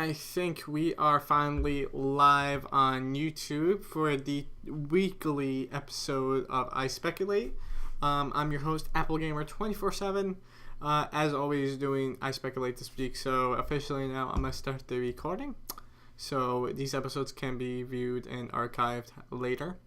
I think we are finally live on YouTube for the weekly episode of iSpeculate. I'm your host, Apple Gamer 24/7. As always, doing iSpeculate this week. So officially now, I'm gonna start the recording. So these episodes can be viewed and archived later.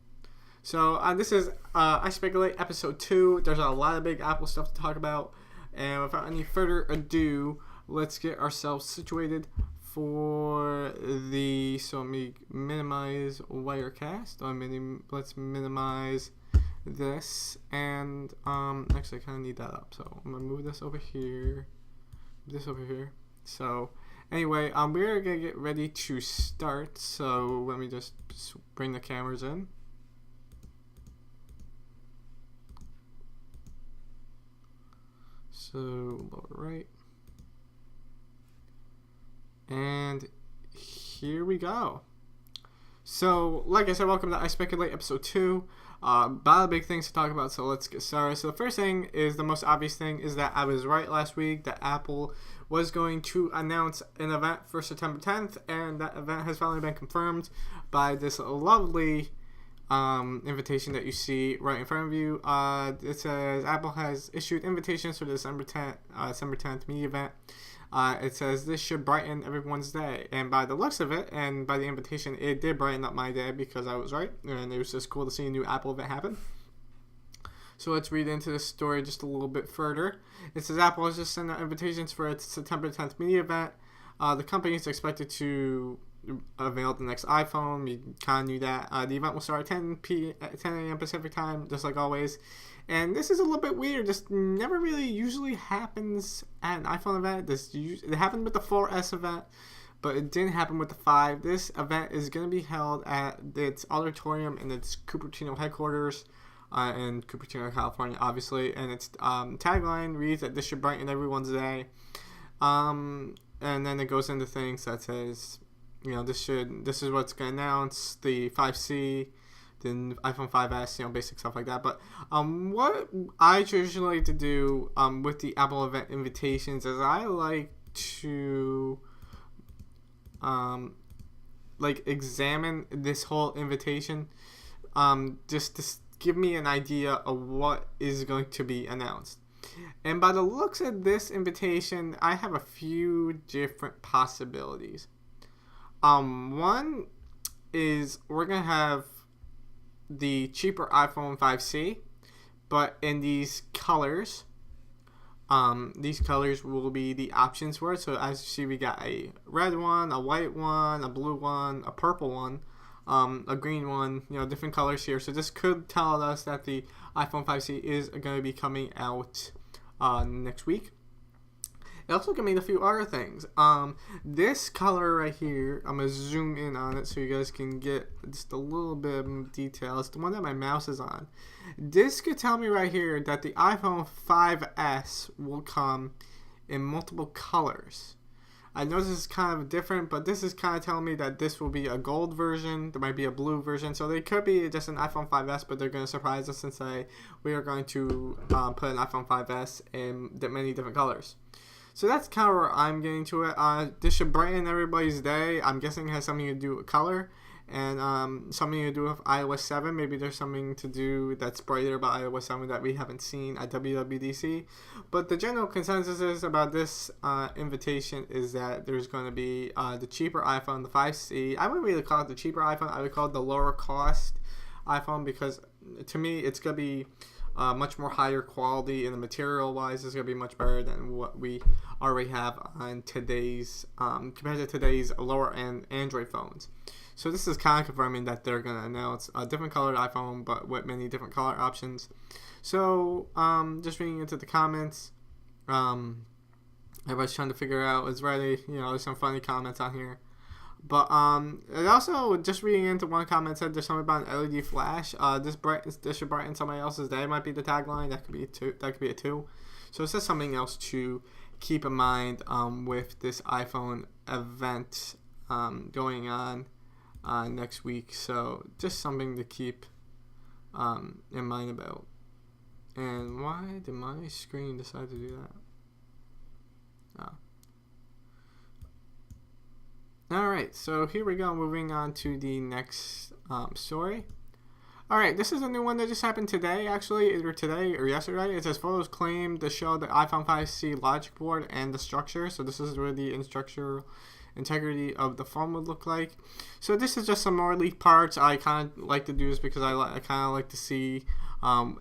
So this is iSpeculate episode 2. There's a lot of big Apple stuff to talk about, and without any further ado, let's get ourselves situated for the, so let me minimize Wirecast. Let's minimize this, and actually I kind of need that up, so I'm gonna move this over here, So anyway, we're gonna get ready to start. So let me just bring the cameras in. So lower right. And here we go. So, like I said, welcome to iSpeculate episode 2. A lot of big things to talk about, so let's get started. So the first thing is, the most obvious thing, is that I was right last week that Apple was going to announce an event for September 10th, and that event has finally been confirmed by this lovely invitation that you see right in front of you. It says Apple has issued invitations for the December 10th media event. It says this should brighten everyone's day, and by the looks of it, and by the invitation, it did brighten up my day because I was right, and it was just cool to see a new Apple event happen. So let's read into this story just a little bit further. It says Apple has just sent out invitations for its September 10th media event. The company is expected to unveil the next iPhone. We kind of knew that. The event will start at 10 a.m. Pacific time, just like always. And this is a little bit weird. This never really usually happens at an iPhone event. It happened with the 4S event, but it didn't happen with the 5. This event is going to be held at its auditorium in its Cupertino headquarters in Cupertino, California, obviously. And its tagline reads that this should brighten everyone's day. And then it goes into things that says, this is what's going to announce the 5C, the iPhone 5S, basic stuff like that. But what I usually like to do with the Apple event invitations is I like to examine this whole invitation just to give me an idea of what is going to be announced. And by the looks of this invitation, I have a few different possibilities. One is we're going to have the cheaper iPhone 5C, but in these colors. These colors will be the options for it. So as you see, we got a red one, a white one, a blue one, a purple one, a green one, different colors here. So this could tell us that the iPhone 5C is going to be coming out next week. It also can mean a few other things. This color right here, I'm going to zoom in on it so you guys can get just a little bit of detail. It's the one that my mouse is on. This could tell me right here that the iPhone 5S will come in multiple colors. I know this is kind of different, but this is kind of telling me that this will be a gold version. There might be a blue version. So they could be just an iPhone 5S, but they're going to surprise us and say we are going to put an iPhone 5S in many different colors. So that's kind of where I'm getting to it. This should brighten everybody's day. I'm guessing it has something to do with color and something to do with iOS 7. Maybe there's something to do that's brighter about iOS 7 that we haven't seen at WWDC. But the general consensus is about this invitation is that there's going to be the cheaper iPhone, the 5C. I wouldn't really call it the cheaper iPhone. I would call it the lower cost iPhone because to me it's going to be much more higher quality, and the material wise is going to be much better than what we already have on today's compared to today's lower end Android phones. So this is kind of confirming that they're going to announce a different colored iPhone but with many different color options. So just reading into the comments, everybody's trying to figure out is ready. There's some funny comments on here. But it also, just reading into one comment, said there's something about an LED flash. This should brighten somebody else's day. Might be the tagline. That could be a 2. So it's just something else to keep in mind with this iPhone event going on next week. So just something to keep in mind about. And why did my screen decide to do that? Oh. Alright, so here we go, moving on to the next story. Alright, this is a new one that just happened today, actually, either today or yesterday. It says photos claim to show the iPhone 5C logic board and the structure. So this is where the structural integrity of the phone would look like. So this is just some more leaked parts. I kind of like to do this because I kind of like to see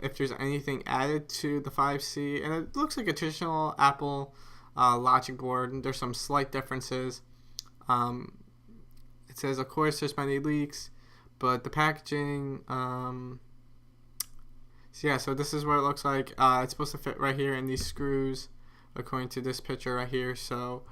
if there's anything added to the 5C. And it looks like a traditional Apple logic board. There's some slight differences. It says, of course, there's many leaks. But the packaging, so this is what it looks like. It's supposed to fit right here in these screws, according to this picture right here. So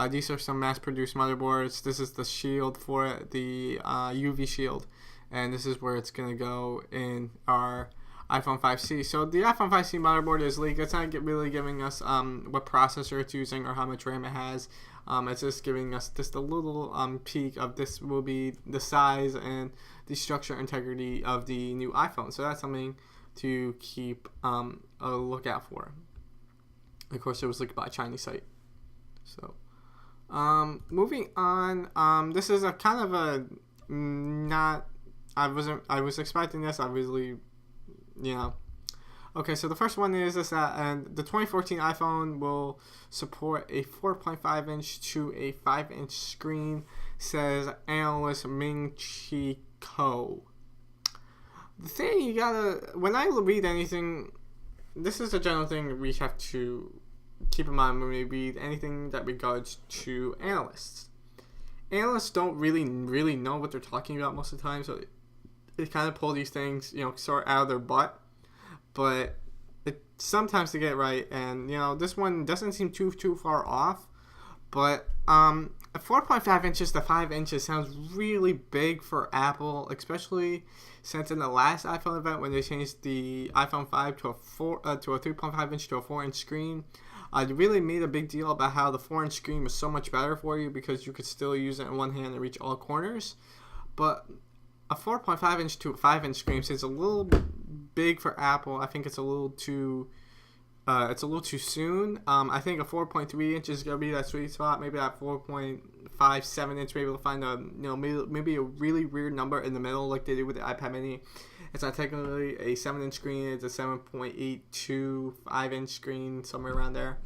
these are some mass-produced motherboards. This is the shield for it, the UV shield, and this is where it's going to go in our iPhone 5C. So the iPhone 5C motherboard is leaked. It's not really giving us what processor it's using or how much RAM it has. It's just giving us just a little peek of this will be the size and the structure integrity of the new iPhone. So that's something to keep a lookout for. Of course, it was leaked by a Chinese site. So moving on, this is a kind of a not. I was expecting this, obviously. Okay, so the first one is that the 2014 iPhone will support a 4.5-inch to a 5-inch screen, says analyst Ming Chi Ko. The thing when I read anything, this is a general thing we have to keep in mind when we read anything that regards to analysts. Analysts don't really know what they're talking about most of the time, so they kind of pull these things, sort of out of their butt. But sometimes they get it right, and this one doesn't seem too far off. But 4.5 inches to 5 inches sounds really big for Apple, especially since in the last iPhone event when they changed the iPhone 5 to a 3.5 inch to a 4-inch screen. They really made a big deal about how the 4-inch screen was so much better for you because you could still use it in one hand and reach all corners. But a 4.5 inch to a 5-inch screen is a little big for Apple. I think it's a little too soon. I think a 4.3 inch is gonna be that sweet spot. Maybe that 4.57 inch, maybe we'll find maybe a really weird number in the middle, like they did with the iPad Mini. It's not technically a 7-inch screen. It's a 7.82 5-inch screen, somewhere around there.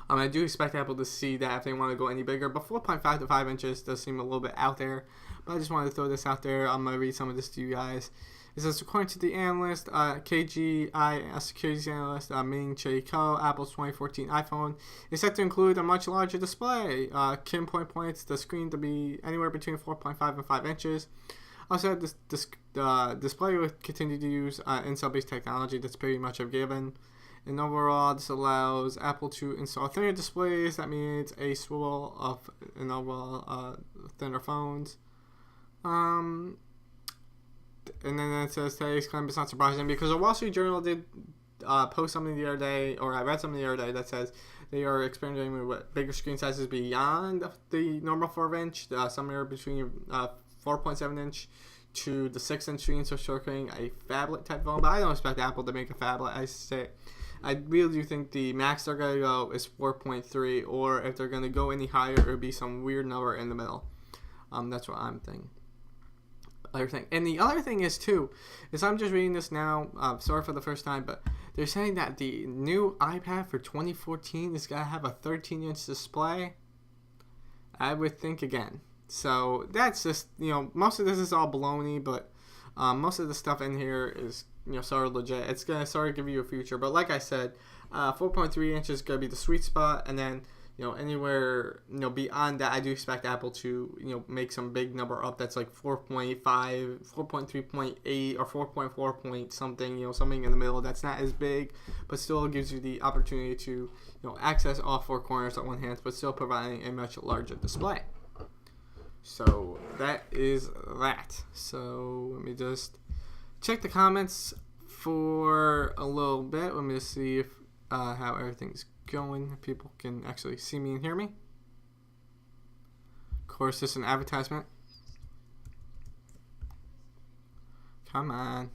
I do expect Apple to see that if they want to go any bigger, but 4.5 to 5 inches does seem a little bit out there. But I just wanted to throw this out there. I'm going to read some of this to you guys. It says, according to the analyst, KGI securities analyst Ming Chi Ko, Apple's 2014 iPhone is set to include a much larger display. Kim points the screen to be anywhere between 4.5 and 5 inches. Also, this display will continue to use Intel-based technology that's pretty much a given. And overall, this allows Apple to install thinner displays. That means a swivel of thinner phones. And then it says today's claim is not surprising because the Wall Street Journal did post something the other day, or I read something the other day that says they are experimenting with bigger screen sizes beyond the normal 4-inch, somewhere between 4.7 inch to the 6-inch screen, so showing a phablet type phone. But I don't expect Apple to make a phablet. I really do think the max they're going to go is 4.3, or if they're going to go any higher, it would be some weird number in the middle. That's what I'm thinking. And the other thing is, too, is I'm just reading this now, sorry for the first time, but they're saying that the new iPad for 2014 is going to have a 13-inch display. I would think again. So that's just, most of this is all baloney, but most of the stuff in here is, sort of legit. It's going to sort of give you a future. But like I said, 4.3 inches is going to be the sweet spot. And then, anywhere, beyond that, I do expect Apple to, make some big number up that's like 4.5, 4.3.8, or 4.4 point something, something in the middle that's not as big, but still gives you the opportunity to, access all 4 corners at one hand, but still providing a much larger display. So that is that. So let me just check the comments for a little bit. Let me just see if how everything's going. If people can actually see me and hear me. Of course, this is an advertisement. Come on.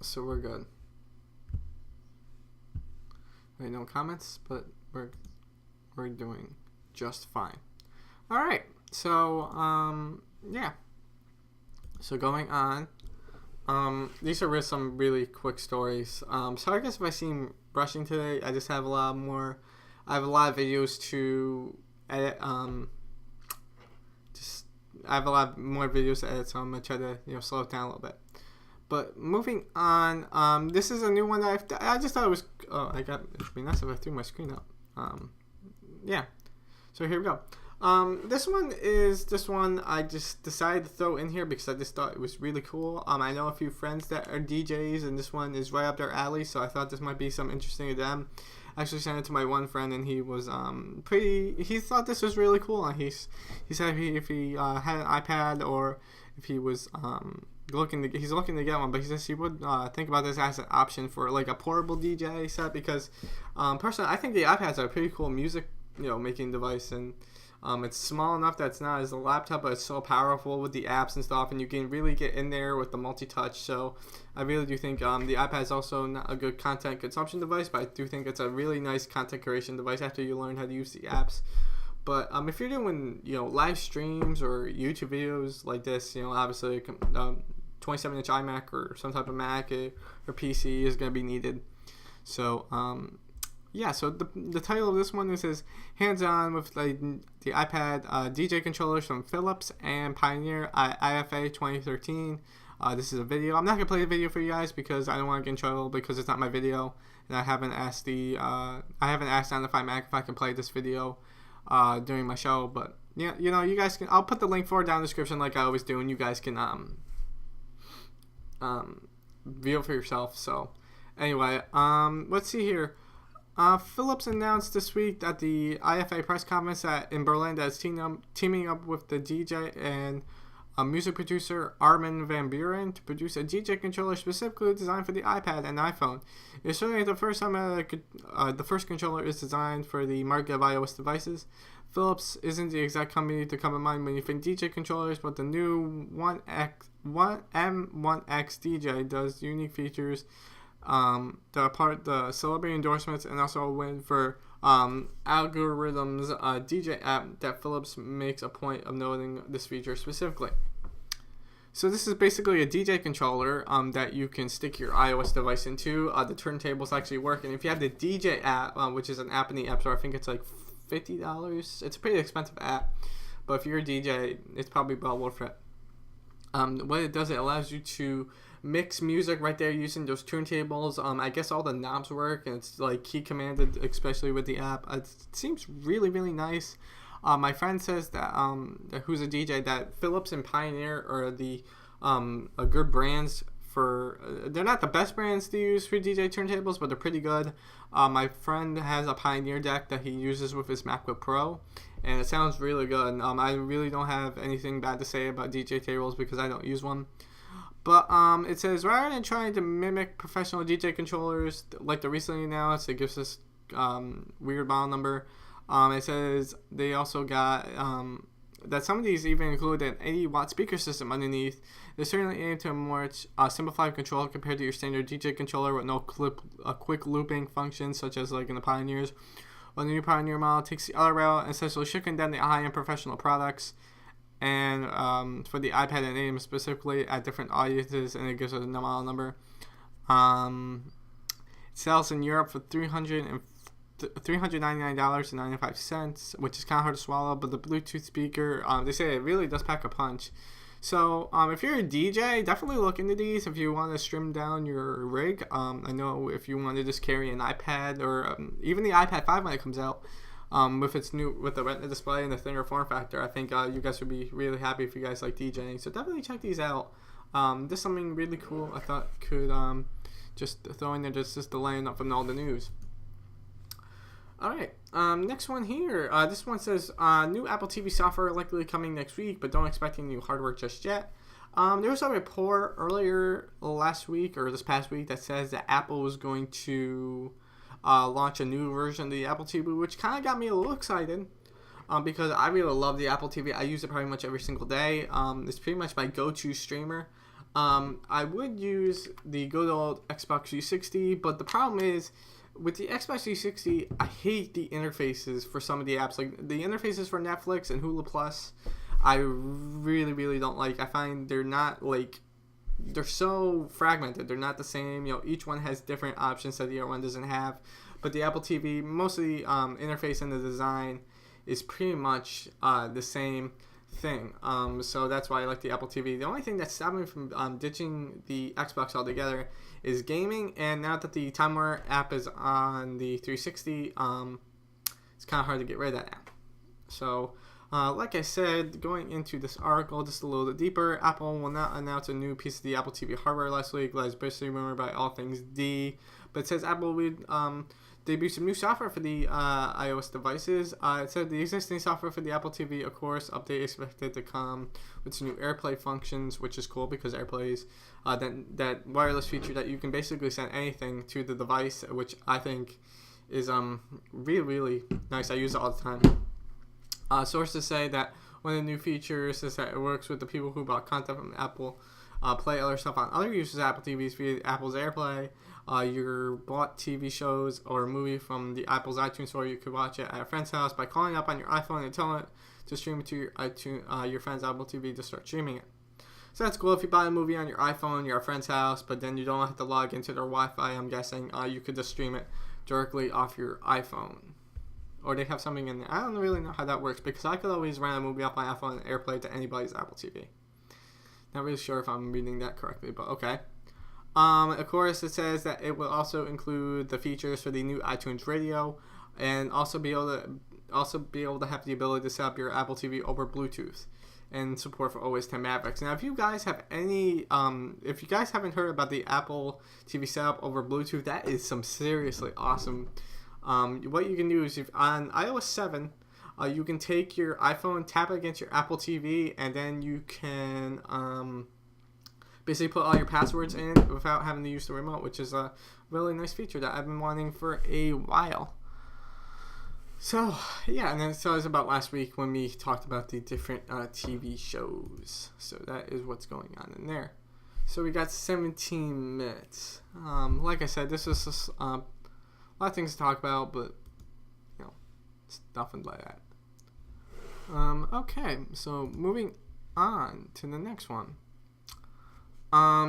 So we're good. No comments, but we're doing just fine. All right. So yeah. So going on. These are some really quick stories. So I guess if I seem rushing today, I just have a lot more. I have a lot of videos to edit. I have a lot more videos to edit, so I'm gonna try to slow it down a little bit. But moving on, this is a new one that I just thought it was. Oh, it'd be nice if I threw my screen up. Yeah. So here we go. This one I just decided to throw in here because I just thought it was really cool. I know a few friends that are DJs, and this one is right up their alley, so I thought this might be something interesting to them. I actually sent it to my one friend, and he was he thought this was really cool, and he said if he had an iPad, or if he was he's looking to get one, but he says he would think about this as an option for like a portable DJ set, because personally I think the iPads are a pretty cool music making device, and it's small enough that it's not as a laptop, but it's so powerful with the apps and stuff, and you can really get in there with the multi-touch. So I really do think the iPad is also not a good content consumption device, but I do think it's a really nice content creation device after you learn how to use the apps. But if you're doing live streams or YouTube videos like this, obviously 27-inch iMac or some type of Mac or PC is going to be needed. So yeah, so the title of this one is hands-on with the iPad DJ controllers from Philips and Pioneer IFA 2013. This is a video. I'm not gonna play the video for you guys because I don't want to get in trouble because it's not my video, and I haven't asked Notify Mac if I can play this video during my show. But yeah, you guys can. I'll put the link for it down in the description like I always do, and you guys can view it for yourself. So anyway, let's see here. Philips announced this week that the IFA press conference in Berlin that is teaming up with the DJ and music producer Armin van Buuren to produce a DJ controller specifically designed for the iPad and iPhone. It's certainly the first time the first controller is designed for the market of iOS devices. Philips isn't the exact company to come in mind when you think DJ controllers, but the new M1X DJ does unique features the celebrity endorsements, and also a win for Algorithm's DJ app that Philips makes a point of noting this feature specifically. So this is basically a DJ controller that you can stick your iOS device into. The turntables actually work, and if you have the DJ app, which is an app in the App Store, I think it's like $50. It's a pretty expensive app, but if you're a DJ, it's probably well worth it. What it does, it allows you to mix music right there using those turntables. I guess all the knobs work, and it's like key commanded, especially with the app. It seems really, really nice. My friend says that who's a DJ, that Philips and Pioneer are the good brands for. They're not the best brands to use for DJ turntables, but they're pretty good. My friend has a Pioneer deck that he uses with his MacBook Pro, and it sounds really good. I really don't have anything bad to say about DJ tables because I don't use one. But it says, rather than trying to mimic professional DJ controllers like the recently announced, it gives us weird model number. It says they also got that some of these even include an 80-watt speaker system underneath. They certainly aim to a more simplified control compared to your standard DJ controller with no quick looping functions such as like in the Pioneers. While the new Pioneer model takes the other route and essentially shifting down the high-end professional products. And for the iPad and AIM specifically at different audiences, and it gives us a model number. It sells in Europe for $399.95, which is kind of hard to swallow, but the Bluetooth speaker, they say it really does pack a punch. So if you're a DJ, definitely look into these if you want to trim down your rig. I know if you want to just carry an iPad or even the iPad 5 when it comes out, with the Retina display and the thinner form factor, I think you guys would be really happy if you guys like DJing. So definitely check these out. This is something really cool I thought could just throw in there just to line up from all the news. Alright, next one here. This one says new Apple TV software likely coming next week, but don't expect any new hardware just yet. There was a report earlier last week or this past week that says that Apple was going to launch a new version of the Apple TV, which kind of got me a little excited because I really love the Apple TV. I use it pretty much every single day. It's pretty much my go-to streamer. I would use the good old Xbox 360, but the problem is with the Xbox 360, I hate the interfaces for some of the apps. Like the interfaces for Netflix and Hulu Plus, I really, really don't like. I find they're not like, they're so fragmented. They're not the same. Each one has different options that the other one doesn't have. But the Apple TV, most of the interface and the design is pretty much the same thing. So that's why I like the Apple TV. The only thing that's stopping me from ditching the Xbox altogether is gaming. And now that the Time Warner app is on the 360, it's kind of hard to get rid of that app. So, like I said, going into this article just a little bit deeper, Apple will not announce a new piece of the Apple TV hardware last week, as basically rumored by All Things D. But it says Apple would debut some new software for the iOS devices. It said the existing software for the Apple TV, of course, update expected to come with some new AirPlay functions, which is cool because AirPlay is that wireless feature that you can basically send anything to the device, which I think is really, really nice. I use it all the time. Sources say that one of the new features is that it works with the people who bought content from Apple Play, other stuff on other users' Apple TVs via Apple's AirPlay. Your bought TV shows or a movie from the Apple's iTunes Store, you could watch it at a friend's house by calling up on your iPhone and telling it to stream it to your your friend's Apple TV to start streaming it. So that's cool. If you buy a movie on your iPhone, you're at a friend's house, but then you don't have to log into their Wi-Fi, I'm guessing you could just stream it directly off your iPhone. Or they have something in there. I don't really know how that works because I could always rent a movie off my iPhone and AirPlay to anybody's Apple TV. Not really sure if I'm reading that correctly, but okay. Of course, it says that it will also include the features for the new iTunes Radio, and also be able to have the ability to set up your Apple TV over Bluetooth, and support for always 10 Mavericks. Now, if you guys have if you guys haven't heard about the Apple TV setup over Bluetooth, that is some seriously awesome. What you can do is on iOS 7. You can take your iPhone, tap it against your Apple TV, and then you can basically put all your passwords in without having to use the remote, which is a really nice feature that I've been wanting for a while. So, yeah, and then so it was about last week when we talked about the different TV shows. So that is what's going on in there. So we got 17 minutes. Like I said, this is just, a lot of things to talk about, but, it's nothing like that. Okay, so moving on to the next one.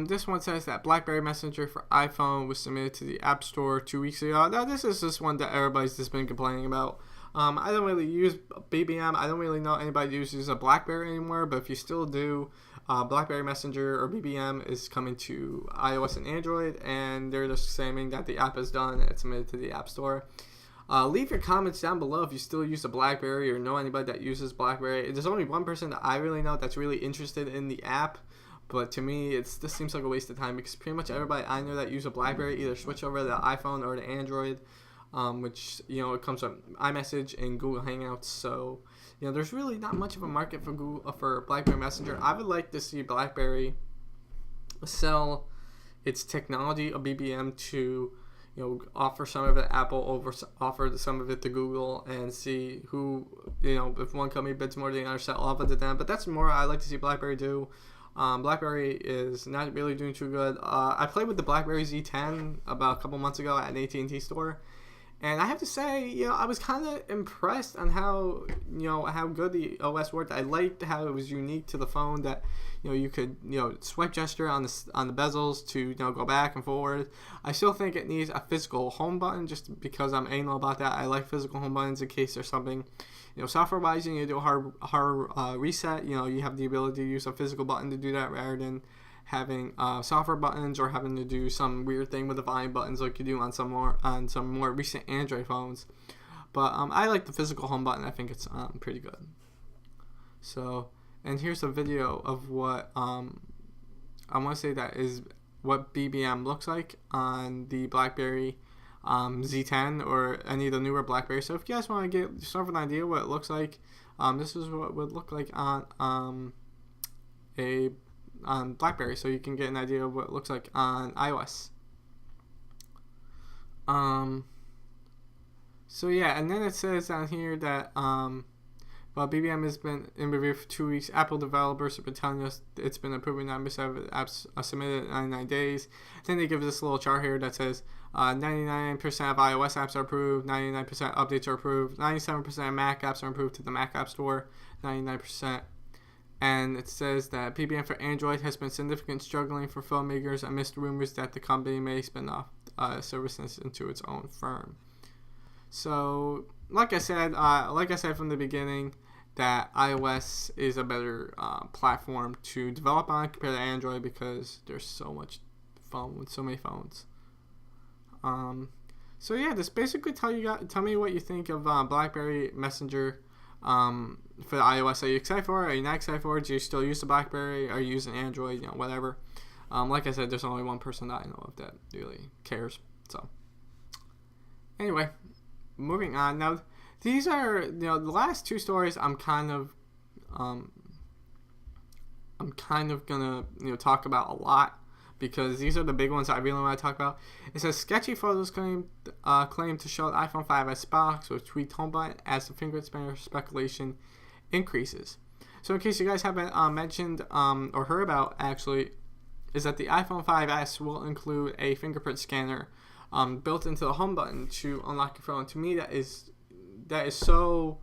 This one says that Blackberry Messenger for iPhone was submitted to the App Store 2 weeks ago. Now, this is just one that everybody's just been complaining about. I don't really use BBM. I don't really know anybody who uses a Blackberry anymore, but if you still do, Blackberry Messenger or BBM is coming to iOS and Android, and they're just saying that the app is done and it's submitted to the App Store. Leave your comments down below if you still use a Blackberry or know anybody that uses Blackberry. There's only one person that I really know that's really interested in the app, but to me, this seems like a waste of time because pretty much everybody I know that use a Blackberry either switch over to the iPhone or to Android, which, it comes with iMessage and Google Hangouts. So, there's really not much of a market for Blackberry Messenger. I would like to see Blackberry sell its technology of BBM to offer some of it to Apple, offer some of it to Google, and see who, if one company bids more than the other, sell off it to them. But that's more I like to see Blackberry do. Blackberry is not really doing too good. I played with the Blackberry Z10 about a couple months ago at an AT&T store, and I have to say, I was kind of impressed on how good the OS worked. I liked how it was unique to the phone that, you could, swipe gesture on the bezels to, go back and forward. I still think it needs a physical home button just because I'm anal about that. I like physical home buttons in case there's something, software-wise, you do a hard reset. You have the ability to use a physical button to do that rather than having software buttons or having to do some weird thing with the volume buttons like you do on some more recent Android phones. But I like the physical home button. I think it's pretty good. So, and here's a video of what I want to say that is what BBM looks like on the Blackberry Z10 or any of the newer Blackberries. So if you guys want to get sort of an idea what it looks like, this is what it would look like on Blackberry, so you can get an idea of what it looks like on iOS. So yeah, and then it says down here that Well, BBM has been in review for 2 weeks. Apple developers have been telling us it's been approved in 9% of apps submitted in 99 days. Then they give us this little chart here that says 99% of iOS apps are approved, 99% updates are approved, 97% of Mac apps are approved to the Mac App Store, 99%. And it says that PBM for Android has been significant struggling for phone makers amidst rumors that the company may spin off services into its own firm. So, like I said from the beginning, that iOS is a better platform to develop on compared to Android because there's so many phones. So yeah, just basically tell me what you think of Blackberry Messenger for the iOS. Are you excited for it? Are you not excited for it? Do you still use the Blackberry? Are you using Android? Whatever. Like I said, there's only one person that I know of that really cares. So anyway, moving on. Now, these are the last two stories. I'm kind of gonna talk about a lot because these are the big ones that I really want to talk about. It says sketchy photos claim to show the iPhone 5S box with tweaked home button as the fingerprint scanner speculation increases. So in case you guys haven't mentioned or heard about, actually, is that the iPhone 5S will include a fingerprint scanner built into the home button to unlock your phone. To me, that is so.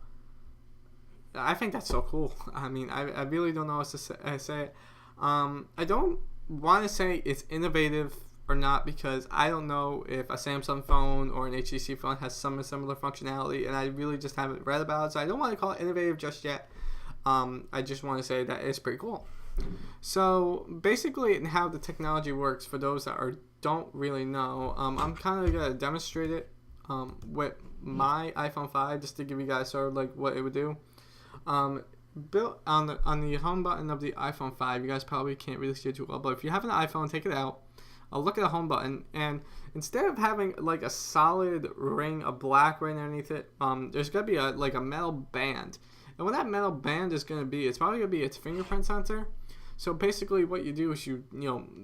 I think that's so cool. I mean, I really don't know what to say. I don't want to say it's innovative or not because I don't know if a Samsung phone or an HTC phone has some similar functionality, and I really just haven't read about it. So I don't want to call it innovative just yet. I just want to say that it's pretty cool. So basically, how the technology works for those that don't really know, I'm kind of gonna demonstrate it with my iPhone 5 just to give you guys sort of like what it would do. Built on the home button of the iPhone 5, you guys probably can't really see it too well, but if you have an iPhone, take it out. Look at the home button, and instead of having like a solid ring, a black ring underneath it, there's gonna be a metal band, and what that metal band is gonna be, it's probably gonna be its fingerprint sensor. So basically, what you do is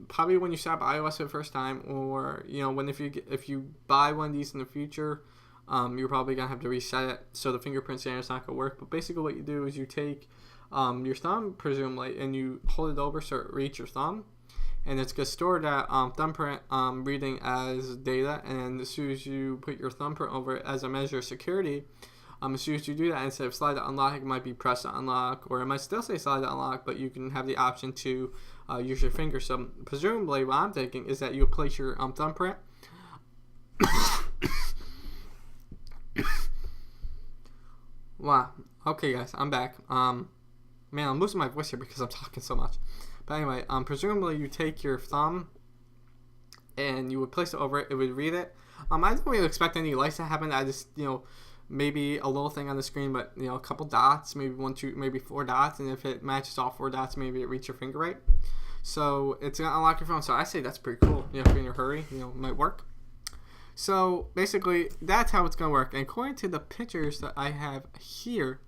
probably when you set up iOS for the first time, or if you buy one of these in the future, you're probably gonna have to reset it, so the fingerprint scanner is not gonna work. But basically, what you do is you take your thumb, presumably, and you hold it over so it reaches your thumb, and it's gonna store that thumbprint reading as data. And as soon as you put your thumbprint over it as a measure of security, as soon as you do that, instead of slide to unlock, it might be press to unlock, or it might still say slide to unlock, but you can have the option to use your finger. So presumably, what I'm thinking is that you place your thumbprint. Wow. Okay, guys, I'm back. Man, I'm losing my voice here because I'm talking so much. But anyway, presumably you take your thumb and you would place it over it. It would read it. I don't really expect any lights to happen. I just, maybe a little thing on the screen, but a couple dots, maybe 1, 2, maybe 4 dots, and if it matches all 4 dots, maybe it reaches your finger right. So it's gonna unlock your phone. So I say that's pretty cool. If you're in a hurry, it might work. So basically, that's how it's gonna work. And according to the pictures that I have here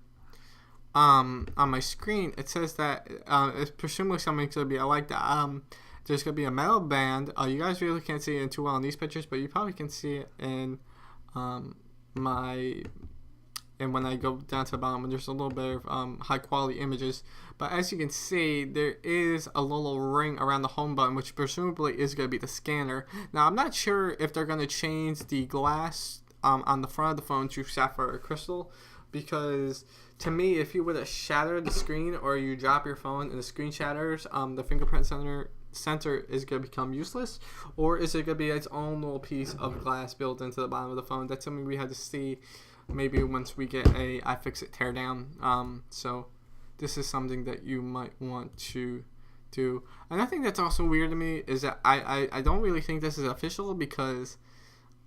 on my screen, it says that it's presumably something's gonna be like that. There's gonna be a metal band. You guys really can't see it too well in these pictures, but you probably can see it in and when I go down to the bottom, there's a little bit of high quality images. But as you can see, there is a little ring around the home button, which presumably is going to be the scanner. Now, I'm not sure if they're going to change the glass on the front of the phone to sapphire crystal, because to me, if you were to shatter the screen or you drop your phone and the screen shatters, the fingerprint sensor is going to become useless, or is it going to be its own little piece of glass built into the bottom of the phone? That's something we had to see maybe once we get a iFixit teardown. So this is something that you might want to do. Another thing that's also weird to me is that I don't really think this is official, because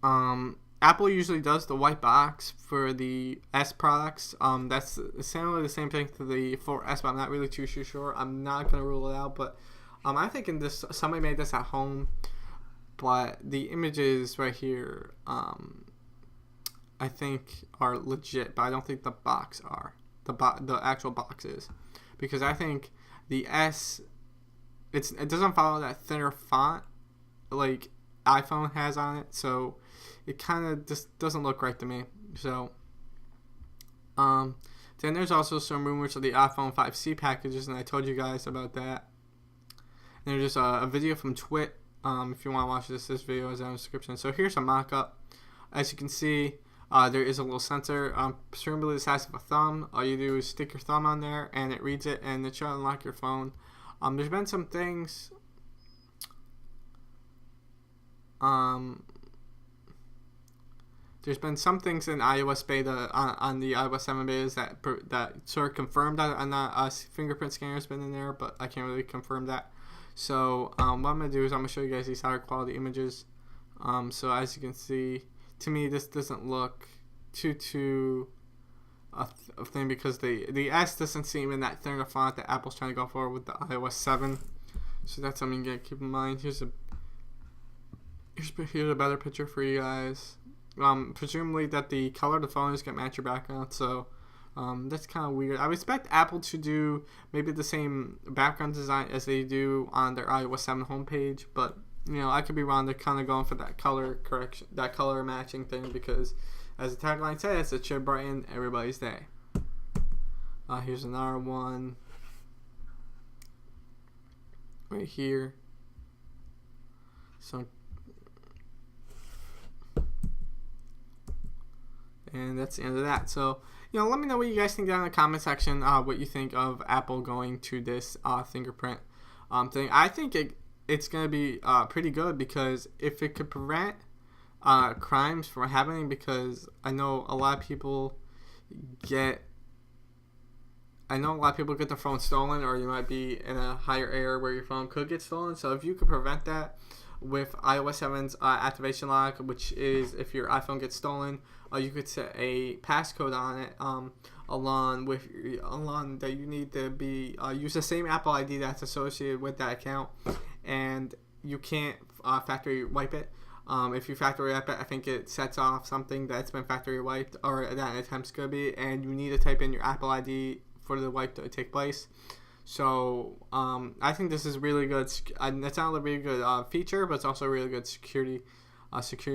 Apple usually does the white box for the S products. That's essentially the same thing for the 4S, but I'm not really too sure. I'm not going to rule it out, but I'm thinking somebody made this at home, but the images right here, I think are legit, but I don't think the box are. The actual box is, because I think the S, it doesn't follow that thinner font like iPhone has on it, so it kind of just doesn't look right to me. So Then there's also some rumors of the iPhone 5C packages, and I told you guys about that. And there's just a video from Twit. If you want to watch this video is in the description. So here's a mock-up. As you can see, there is a little sensor, presumably the size of a thumb. All you do is stick your thumb on there, and it reads it, and it should unlock your phone. There's been some things. There's been some things in iOS beta on the iOS 7 betas that sort of confirmed that a fingerprint scanner has been in there, but I can't really confirm that. So what I'm gonna do is I'm gonna show you guys these higher quality images. So as you can see, to me this doesn't look too a thing, because the S doesn't seem in that thing of font that Apple's trying to go for with the iOS 7. So that's something you gotta keep in mind. Here's a better picture for you guys. Presumably that the color of the phone is going to match your background, so that's kind of weird. I would expect Apple to do maybe the same background design as they do on their iOS 7 homepage, but I could be wrong. They're kind of going for that color correction, that color matching thing, because as the tagline says, it should brighten everybody's day. Here's another one right here. So. And that's the end of that. So, let me know what you guys think down in the comment section, what you think of Apple going to this fingerprint thing. I think it's going to be pretty good, because if it could prevent crimes from happening, because I know a lot of people get their phone stolen, or you might be in a higher area where your phone could get stolen. So if you could prevent that with iOS 7's activation lock, which is if your iPhone gets stolen, you could set a passcode on it, along that you need to be use the same Apple ID that's associated with that account, and you can't factory wipe it. If you factory wipe it, I think it sets off something that's been factory wiped, or that attempt's gonna be, and you need to type in your Apple ID for the wipe to take place. So I think this is really good. It's not a really good feature, but it's also a really good security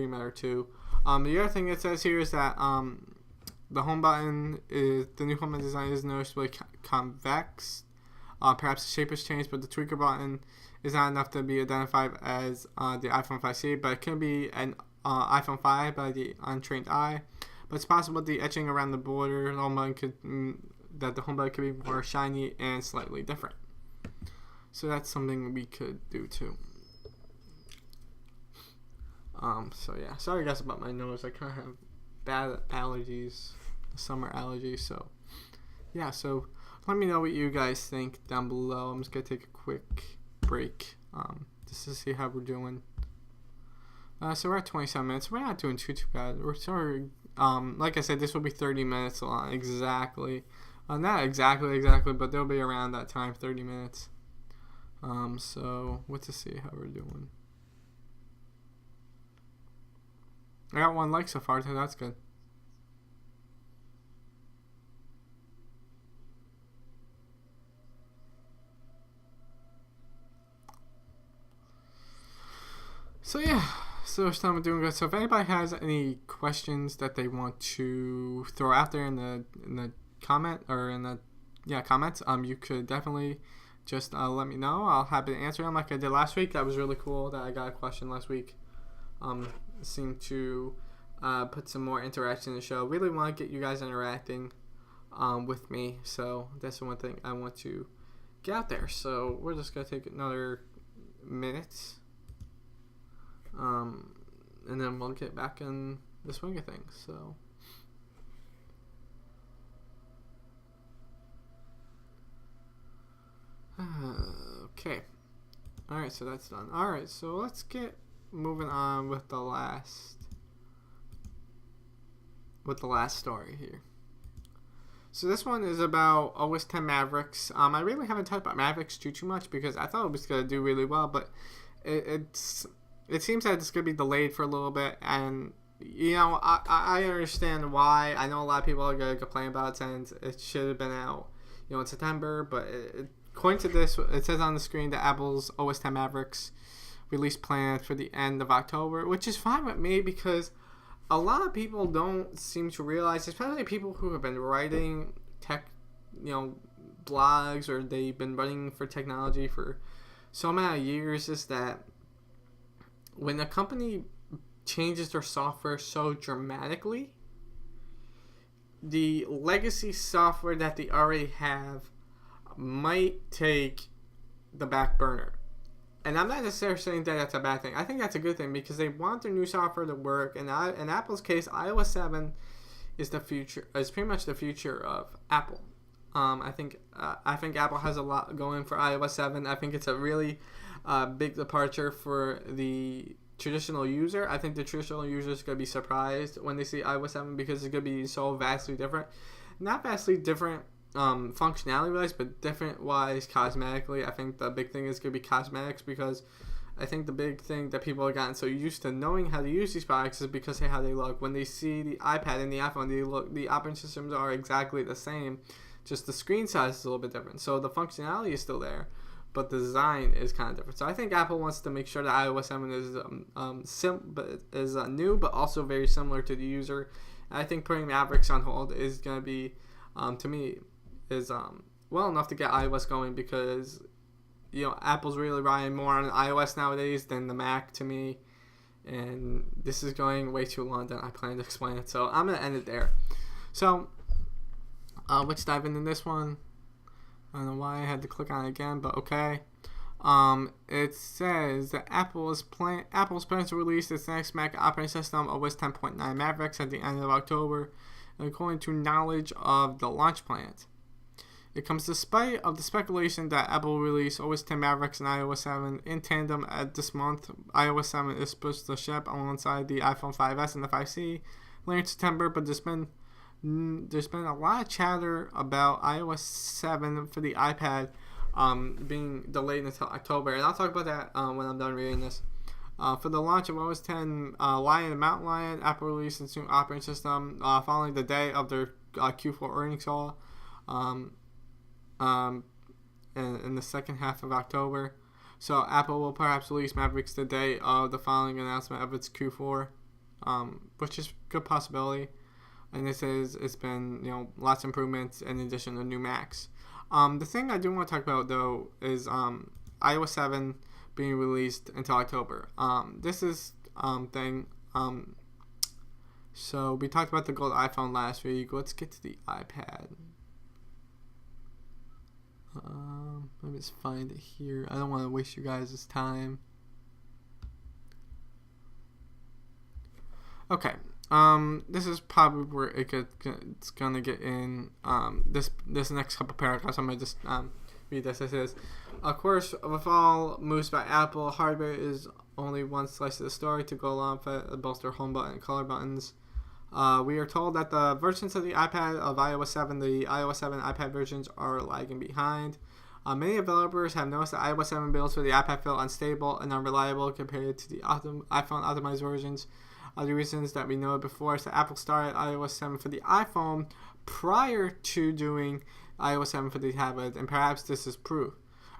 matter too. The other thing it says here is that the home button the new home button design is noticeably convex. Perhaps the shape has changed, but the tweaker button is not enough to be identified as the iPhone 5C, but it can be an iPhone 5 by the untrained eye. But it's possible the etching around the border the home button could be more shiny and slightly different. So that's something we could do too. So yeah, sorry guys about my nose. I kind of have bad allergies, summer allergies. So yeah, so let me know what you guys think down below. I'm just gonna take a quick break just to see how we're doing. So we're at 27 minutes. We're not doing too bad. We're sorry. Like I said, this will be 30 minutes long exactly. Not exactly, but they'll be around that time, 30 minutes. So let's see how we're doing. I got 1 like so far, so that's good. So yeah, so we're doing good. So if anybody has any questions that they want to throw out there in the comment or in the comments, you could definitely just let me know. I'll happy to answer them like I did last week. That was really cool that I got a question last week. Seemed to put some more interaction in the show. Really want to get you guys interacting with me, so that's the one thing I want to get out there. So we're just gonna take another minute, and then we'll get back in the swing of things. So okay, all right, so that's done. All right, so let's get moving on with the last story here. So this one is about OS 10 Mavericks. I really haven't talked about Mavericks too much because I thought it was going to do really well, but it seems that it's going to be delayed for a little bit, and I understand why. I know a lot of people are going to complain about it since it should have been out in September, but according to this, it says on the screen that Apple's OS 10 Mavericks release planned for the end of October, which is fine with me because a lot of people don't seem to realize, especially people who have been writing tech, blogs, or they've been running for technology for so many years, is that when a company changes their software so dramatically, the legacy software that they already have might take the back burner. And I'm not necessarily saying that that's a bad thing. I think that's a good thing because they want their new software to work. And in Apple's case, iOS 7 is the future. Is pretty much the future of Apple. I think Apple has a lot going for iOS 7. I think it's a really big departure for the traditional user. I think the traditional user is going to be surprised when they see iOS 7 because it's going to be so vastly different. Not vastly different functionality wise, but different wise cosmetically. I think the big thing is going to be cosmetics, because I think the big thing that people have gotten so used to knowing how to use these products is because of how they look. When they see the iPad and the iPhone, the operating systems are exactly the same, just the screen size is a little bit different. So the functionality is still there, but the design is kind of different. So I think Apple wants to make sure that iOS 7 is new, but also very similar to the user. And I think putting Mavericks on hold is going to be, to me, is well enough to get iOS going, because Apple's really relying more on iOS nowadays than the Mac to me, and this is going way too long than I plan to explain it. So I'm gonna end it there. So let's dive into this one. I don't know why I had to click on it again, but okay. It says that Apple's plans to release its next Mac operating system, OS 10.9 Mavericks, at the end of October, according to knowledge of the launch plans. It comes despite of the speculation that Apple will release OS 10 Mavericks and iOS 7 in tandem at this month. iOS 7 is supposed to ship alongside the iPhone 5S and the 5C later in September, but there's been a lot of chatter about iOS 7 for the iPad being delayed until October, and I'll talk about that when I'm done reading this. For the launch of OS 10 Lion and Mountain Lion, Apple released its new operating system following the day of their Q4 earnings call. In the second half of October. So Apple will perhaps release Mavericks the day of the following announcement of its Q4, which is a good possibility. And it's been lots of improvements in addition to new Macs. The thing I do want to talk about though is iOS 7 being released until October. This is thing. So we talked about the gold iPhone last week. Let's get to the iPad. Let me just find it here. I don't want to waste you guys' time. Okay. This is probably where it's gonna get in. This next couple paragraphs. I'm gonna just read this. It says, of course, with all moves by Apple, hardware is only one slice of the story to go along with both their home button and color buttons. We are told that the versions of the iPad of iOS 7, the iOS 7 iPad versions, are lagging behind. Many developers have noticed that iOS 7 builds for the iPad feel unstable and unreliable compared to the iPhone optimized versions. The reasons that we know before is that Apple started iOS 7 for the iPhone prior to doing iOS 7 for the tablet, and perhaps this is proof.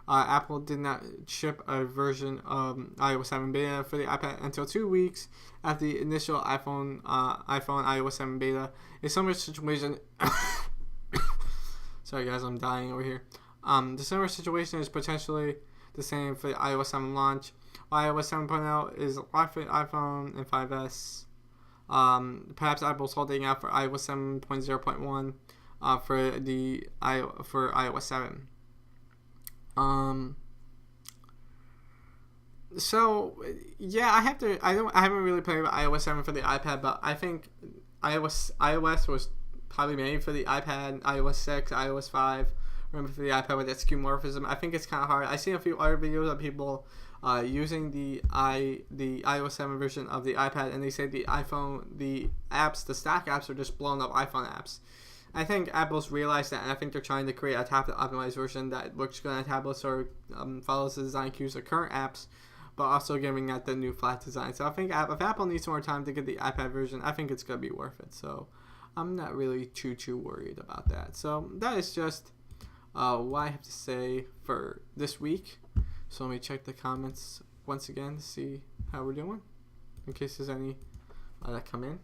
Apple did not ship a version of iOS 7 beta for the iPad until 2 weeks after the initial iPhone iOS 7 beta. A similar situation. Sorry guys, I'm dying over here. The similar situation is potentially the same for the iOS 7 launch. iOS 7.0 is live for the iPhone and 5S. Perhaps Apple's holding out for iOS 7.0.1 for iOS 7. So yeah, I haven't really played with iOS 7 for the iPad, but I think iOS was probably made for the iPad. iOS 6, iOS 5, remember, for the iPad with that skeuomorphism. I think it's kind of hard. I've seen a few other videos of people using the iOS 7 version of the iPad, and they say the stock apps are just blown up iPhone apps. I think Apple's realized that, and I think they're trying to create a tablet optimized version that looks good on tablets or follows the design cues of current apps, but also giving that the new flat design. So I think if Apple needs more time to get the iPad version, I think it's going to be worth it. So I'm not really too worried about that. So that is just what I have to say for this week. So let me check the comments once again to see how we're doing, in case there's any that come in.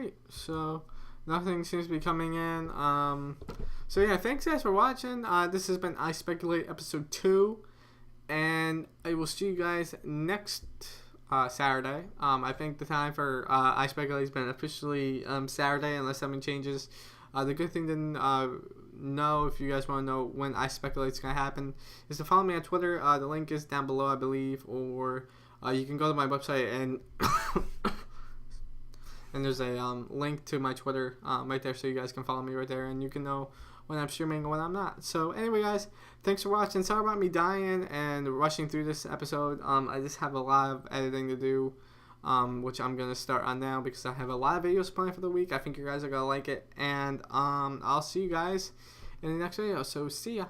great. So nothing seems to be coming in. So yeah, thanks guys for watching. This has been iSpeculate episode 2, and I will see you guys next Saturday. I think the time for iSpeculate has been officially Saturday, unless something changes. The good thing to know, if you guys want to know when iSpeculate is going to happen, is to follow me on Twitter. The link is down below, I believe, or you can go to my website and and there's a link to my Twitter right there, so you guys can follow me right there, and you can know when I'm streaming and when I'm not. So anyway, guys, thanks for watching. Sorry about me dying and rushing through this episode. I just have a lot of editing to do, which I'm going to start on now because I have a lot of videos planned for the week. I think you guys are going to like it, and I'll see you guys in the next video. So see ya.